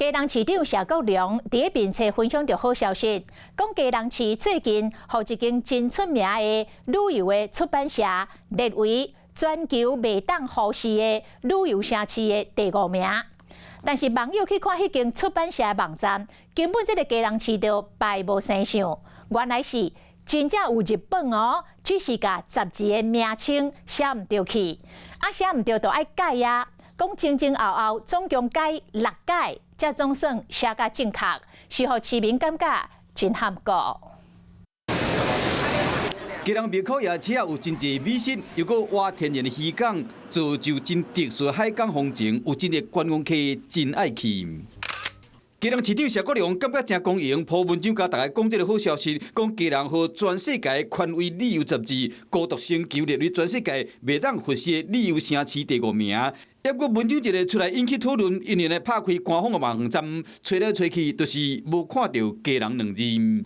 基隆市长谢国良伫面册分享着好消息，讲基隆市最近互一间真出名的旅游的出版社列为全球未当忽视的旅游城市的第5名。但是网友去看迄间出版社的网站，根本这个基隆市就败无生相，原来是真正有日本哦，只是甲杂志的名称写唔对去，写唔对就爱改呀。讲前后后总共改6改，才总算写甲正确，是互市民感觉真含糊。基隆庙口夜车有真侪美食，又搁挖天然的渔港，造就真特殊的海港风情，有真侪观光客真爱去。基隆市长谢国良感觉真公平，铺文章甲大家讲这个好消息，讲基隆和全世界权威旅游杂志《孤独星球》列为全世界未当忽视的旅游城市第5名。也过文章一个出来引起讨论，因为呢拍开官方的网站，找来找去，就是无看到基隆2字。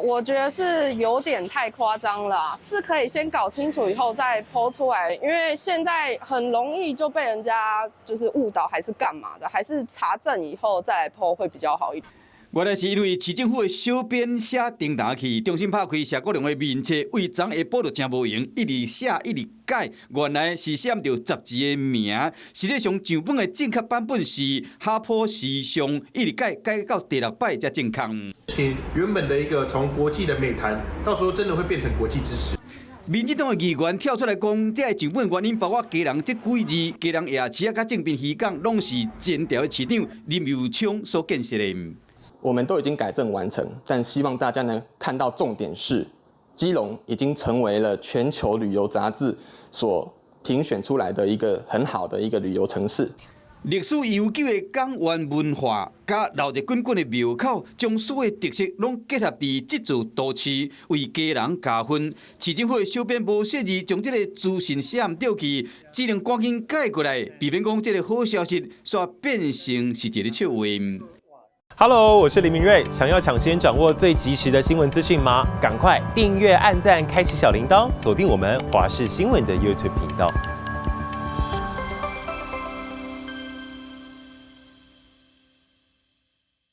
我觉得是有点太夸张了，是可以先搞清楚以后再po出来，因为现在很容易就被人家就是误导，还是干嘛的，还是查证以后再来po会比较好一点。原来是因为市政府的小编写订单去，重新拍开谢国良的面册，为昨下晡就真无用，一直写一直改，原来是写唔到杂志的名。实际上上本的正确版本是哈坡时尚，一直改到第6摆才正确。请原本的一个从国际的美谈，到时候真的会变成国际知识。民进党的议员跳出来讲，这个上本原因包括基隆这几字，基隆夜市甲正滨渔港拢是前条的市长林佑昌所建设的。我们都已经改正完成，但希望大家能看到重点是，基隆已经成为了全球旅游杂志所评选出来的一个很好的一个旅游城市。历史悠久的港湾文化，加闹热滚滚的庙口，将所有特色拢结合伫这座都市，为基隆加分。市政府的小编无设字，将这个资讯写唔对去，只能赶紧改过来，避免讲这个好消息煞变成是一个笑话。Hello， 我是林明瑞。想要抢先掌握最及时的新闻资讯吗？赶快订阅、按赞、开启小铃铛，锁定我们华视新闻的 YouTube 频道。